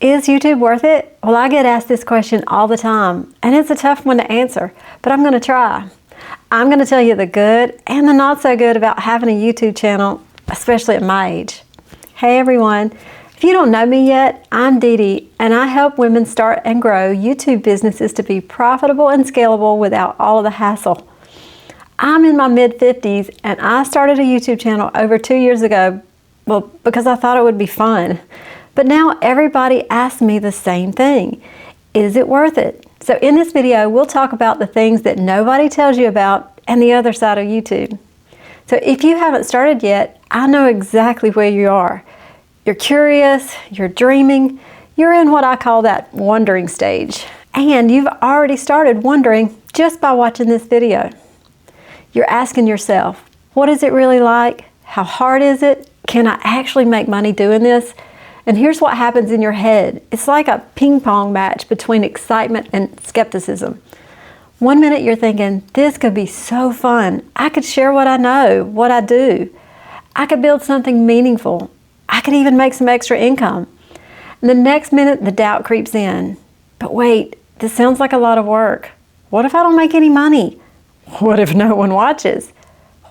Is YouTube worth it? Well, I get asked this question all the time, and it's a tough one to answer, but I'm going to try. I'm going to tell you the good and the not so good about having a YouTube channel, especially at my age. Hey everyone, if you don't know me yet, I'm Dee Dee, and I help women start and grow YouTube businesses to be profitable and scalable without all of the hassle. I'm in my mid-50s, and I started a YouTube channel over 2 years ago, well, because I thought it would be fun. But now everybody asks me the same thing. Is it worth it? So in this video, we'll talk about the things that nobody tells you about and the other side of YouTube. So if you haven't started yet, I know exactly where you are. You're curious, you're dreaming, you're in what I call that wondering stage. And you've already started wondering just by watching this video. You're asking yourself, what is it really like? How hard is it? Can I actually make money doing this? And here's what happens in your head. It's like a ping pong match between excitement and skepticism. 1 minute you're thinking, this could be so fun. I could share what I know, what I do. I could build something meaningful. I could even make some extra income. And the next minute the doubt creeps in. But wait, this sounds like a lot of work. What if I don't make any money? What if no one watches?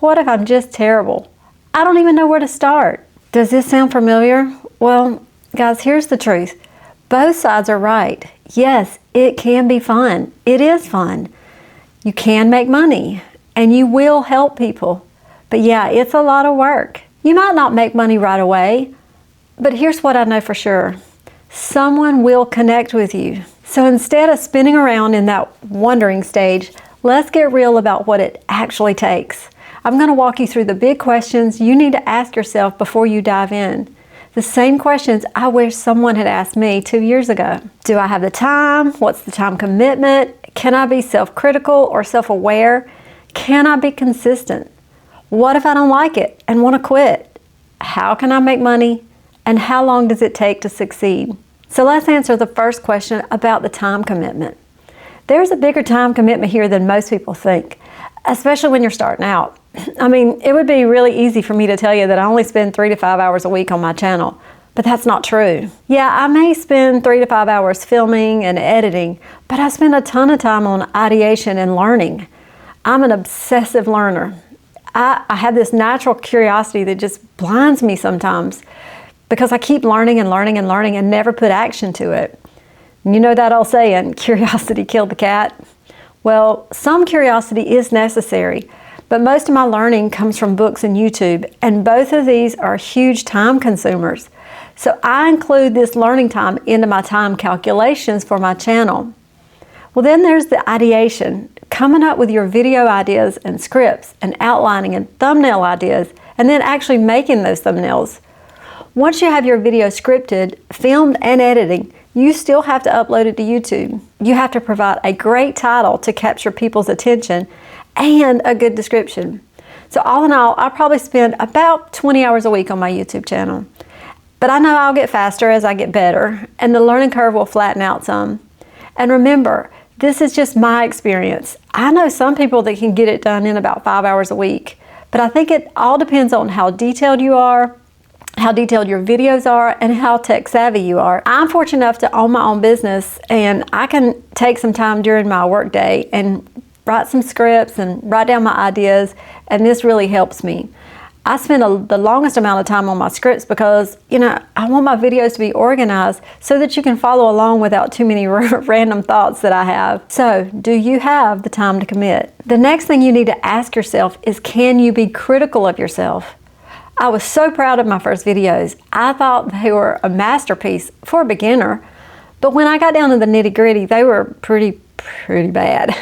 What if I'm just terrible? I don't even know where to start. Does this sound familiar? Well, guys, here's the truth. Both sides are right. Yes, it can be fun. It is fun. You can make money and you will help people. But yeah, it's a lot of work. You might not make money right away, but here's what I know for sure. Someone will connect with you. So instead of spinning around in that wondering stage, let's get real about what it actually takes. I'm going to walk you through the big questions you need to ask yourself before you dive in. The same questions I wish someone had asked me 2 years ago. Do I have the time? What's the time commitment? Can I be self-critical or self-aware? Can I be consistent? What if I don't like it and want to quit? How can I make money? And how long does it take to succeed? So let's answer the first question about the time commitment. There's a bigger time commitment here than most people think, especially when you're starting out. I mean, it would be really easy for me to tell you that I only spend 3 to 5 hours a week on my channel, but that's not true. Yeah, I may spend 3 to 5 hours filming and editing, but I spend a ton of time on ideation and learning. I'm an obsessive learner. I have this natural curiosity that just blinds me sometimes because I keep learning and learning and learning and never put action to it. And you know that old saying, curiosity killed the cat? Well, some curiosity is necessary, but most of my learning comes from books and YouTube, and both of these are huge time consumers. So I include this learning time into my time calculations for my channel. Well, then there's the ideation, coming up with your video ideas and scripts and outlining and thumbnail ideas, and then actually making those thumbnails. Once you have your video scripted, filmed, and editing, you still have to upload it to YouTube. You have to provide a great title to capture people's attention and a good description. So all in all, I probably spend about 20 hours a week on my YouTube channel. But I know I'll get faster as I get better, and the learning curve will flatten out some. And remember, this is just my experience. I know some people that can get it done in about 5 hours a week, but I think it all depends on how detailed you are, how detailed your videos are, and how tech savvy you are. I'm fortunate enough to own my own business, and I can take some time during my work day and write some scripts and write down my ideas, and this really helps me. I spend the longest amount of time on my scripts because, I want my videos to be organized so that you can follow along without too many random thoughts that I have. So, do you have the time to commit? The next thing you need to ask yourself is, can you be critical of yourself? I was so proud of my first videos. I thought they were a masterpiece for a beginner, but when I got down to the nitty-gritty, they were pretty bad.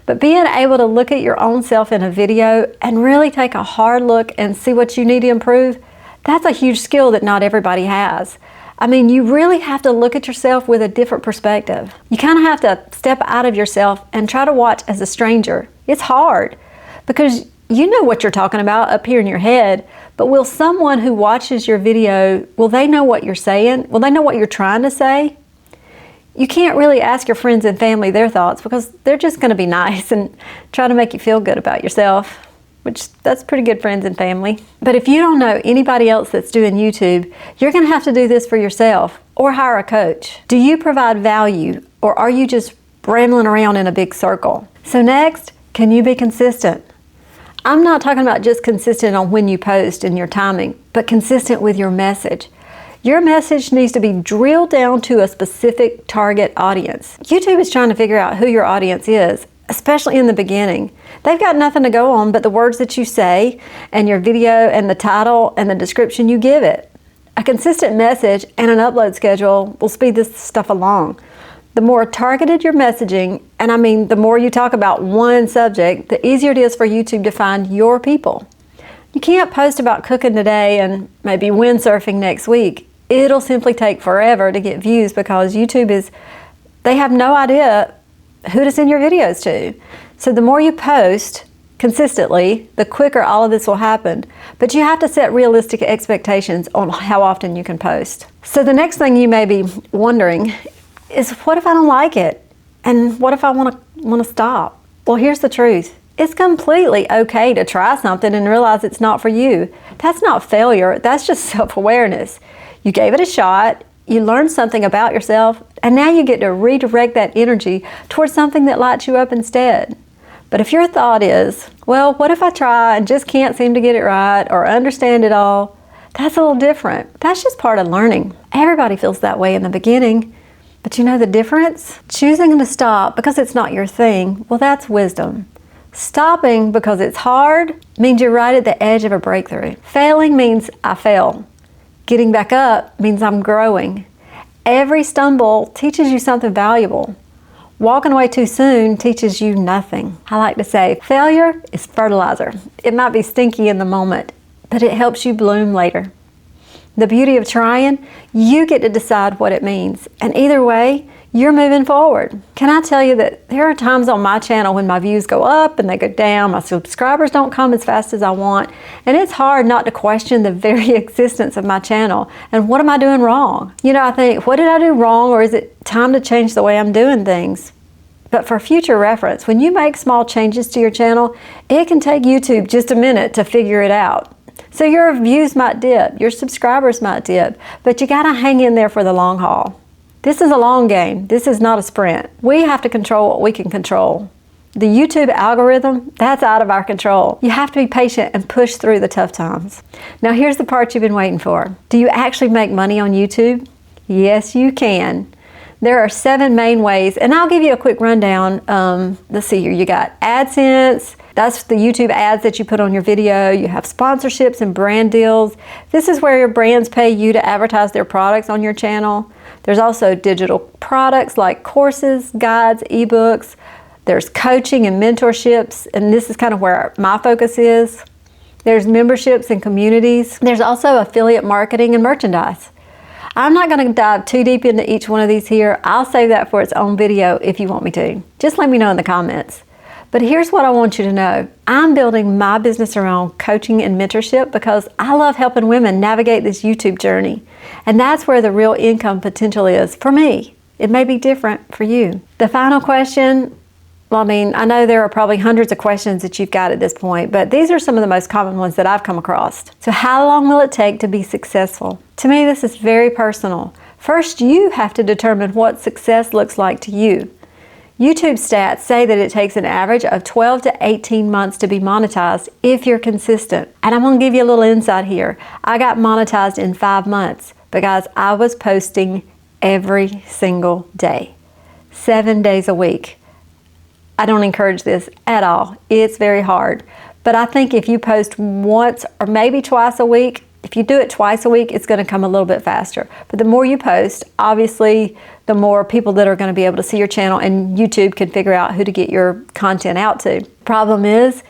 But being able to look at your own self in a video and really take a hard look and see what you need to improve, that's a huge skill that not everybody has. I mean, you really have to look at yourself with a different perspective. You kind of have to step out of yourself and try to watch as a stranger. It's hard because you know what you're talking about up here in your head, but will someone who watches your video, will they know what you're saying? Will they know what you're trying to say? You can't really ask your friends and family their thoughts because they're just going to be nice and try to make you feel good about yourself. which that's pretty good friends and family. But if you don't know anybody else that's doing YouTube, you're gonna have to do this for yourself or hire a coach. Do you provide value, or are you just rambling around in a big circle? So next, can you be consistent? I'm not talking about just consistent on when you post and your timing, but consistent with your message. Your message needs to be drilled down to a specific target audience. YouTube is trying to figure out who your audience is, especially in the beginning. They've got nothing to go on but the words that you say and your video and the title and the description you give it. A consistent message and an upload schedule will speed this stuff along. The more targeted your messaging, and I mean the more you talk about one subject, the easier it is for YouTube to find your people. You can't post about cooking today and maybe windsurfing next week. It'll simply take forever to get views because they have no idea who to send your videos to. So the more you post consistently, the quicker all of this will happen. But you have to set realistic expectations on how often you can post. So the next thing you may be wondering is, what if I don't like it? And what if I want to stop? Well, here's the truth. It's completely okay to try something and realize it's not for you. That's not failure, that's just self-awareness. You gave it a shot, you learned something about yourself, and now you get to redirect that energy towards something that lights you up instead. But if your thought is, well, what if I try and just can't seem to get it right or understand it all? That's a little different. That's just part of learning. Everybody feels that way in the beginning. But you know the difference? Choosing to stop because it's not your thing, well, that's wisdom. Stopping because it's hard means you're right at the edge of a breakthrough. Failing means I fail. Getting back up means I'm growing. Every stumble teaches you something valuable. Walking away too soon teaches you nothing. I like to say, failure is fertilizer. It might be stinky in the moment, but it helps you bloom later. The beauty of trying, you get to decide what it means. And either way, you're moving forward. Can I tell you that there are times on my channel when my views go up and they go down, my subscribers don't come as fast as I want, and it's hard not to question the very existence of my channel. And what am I doing wrong? You know, I think, what did I do wrong, or is it time to change the way I'm doing things? But for future reference, when you make small changes to your channel, it can take YouTube just a minute to figure it out. So your views might dip, your subscribers might dip, but you gotta hang in there for the long haul. This is a long game. This is not a sprint. We have to control what we can control. The YouTube algorithm, that's out of our control. You have to be patient and push through the tough times. Now here's the part you've been waiting for. Do you actually make money on YouTube? Yes, you can. There are 7 main ways, and I'll give you a quick rundown. Let's see here. You got AdSense. That's the YouTube ads that you put on your video. You have sponsorships and brand deals. This is where your brands pay you to advertise their products on your channel. There's also digital products like courses, guides, ebooks. There's coaching and mentorships, and this is kind of where my focus is. There's memberships and communities. There's also affiliate marketing and merchandise. I'm not going to dive too deep into each one of these here. I'll save that for its own video if you want me to. Just let me know in the comments. But here's what I want you to know. I'm building my business around coaching and mentorship because I love helping women navigate this YouTube journey. And that's where the real income potential is for me. It may be different for you. The final question, well, I mean, I know there are probably hundreds of questions that you've got at this point, but these are some of the most common ones that I've come across. So how long will it take to be successful? To me, this is very personal. First, you have to determine what success looks like to you. YouTube stats say that it takes an average of 12 to 18 months to be monetized if you're consistent. And I'm gonna give you a little insight here. I got monetized in 5 months because I was posting every single day, 7 days a week. I don't encourage this at all. It's very hard. But I think if you post once or maybe twice a week, if you do it twice a week, it's going to come a little bit faster. But the more you post, obviously, the more people that are going to be able to see your channel, and YouTube can figure out who to get your content out to. Problem is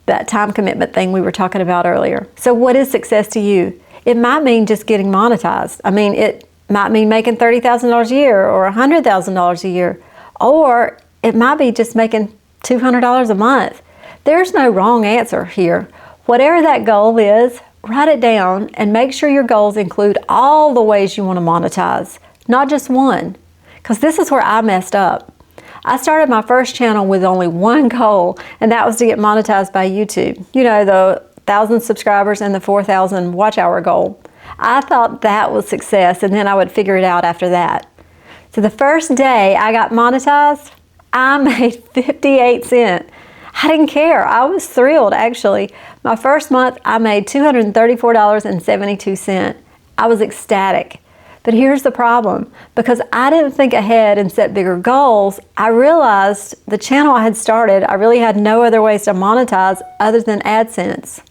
that time commitment thing we were talking about earlier. So what is success to you? It might mean just getting monetized. I mean, it might mean making $30,000 a year or $100,000 a year. Or it might be just making $200 a month. There's no wrong answer here. Whatever that goal is, write it down and make sure your goals include all the ways you want to monetize, not just one. Because this is where I messed up. I started my first channel with only one goal, and that was to get monetized by YouTube. You know, the 1,000 subscribers and the 4,000 watch hour goal. I thought that was success, and then I would figure it out after that. So the first day I got monetized, I made 58 cents. I didn't care. I was thrilled, actually. My first month, I made $234.72. I was ecstatic. But here's the problem. Because I didn't think ahead and set bigger goals, I realized the channel I had started, I really had no other ways to monetize other than AdSense.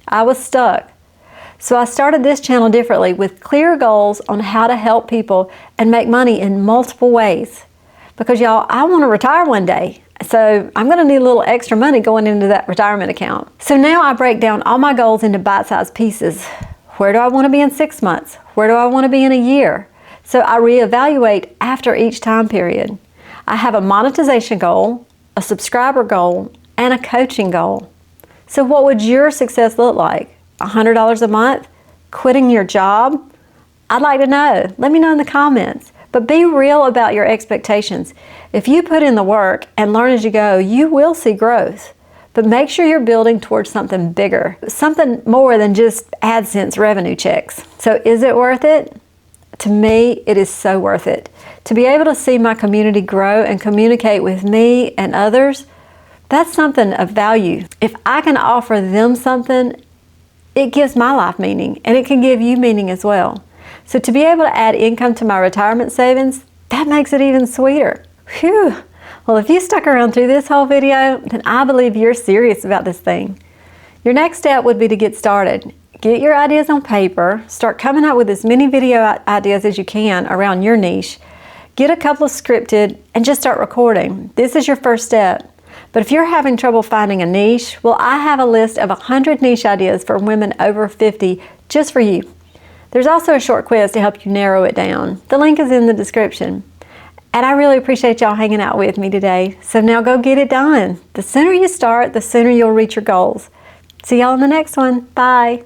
I was stuck. So I started this channel differently with clear goals on how to help people and make money in multiple ways. Because y'all, I want to retire one day. So I'm going to need a little extra money going into that retirement account. So now I break down all my goals into bite-sized pieces. Where do I want to be in 6 months? Where do I want to be in a year? So I reevaluate after each time period. I have a monetization goal, a subscriber goal, and a coaching goal. So what would your success look like? $100 a month? Quitting your job? I'd like to know. Let me know in the comments. But be real about your expectations. If you put in the work and learn as you go, you will see growth. But make sure you're building towards something bigger, something more than just AdSense revenue checks. So is it worth it? To me, it is so worth it. To be able to see my community grow and communicate with me and others, that's something of value. If I can offer them something, it gives my life meaning, and it can give you meaning as well. So to be able to add income to my retirement savings, that makes it even sweeter. Phew. Well, if you stuck around through this whole video, then I believe you're serious about this thing. Your next step would be to get started. Get your ideas on paper, start coming up with as many video ideas as you can around your niche. Get a couple scripted and just start recording. This is your first step. But if you're having trouble finding a niche, well, I have a list of 100 niche ideas for women over 50 just for you. There's also a short quiz to help you narrow it down. The link is in the description. And I really appreciate y'all hanging out with me today. So now go get it done. The sooner you start, the sooner you'll reach your goals. See y'all in the next one. Bye.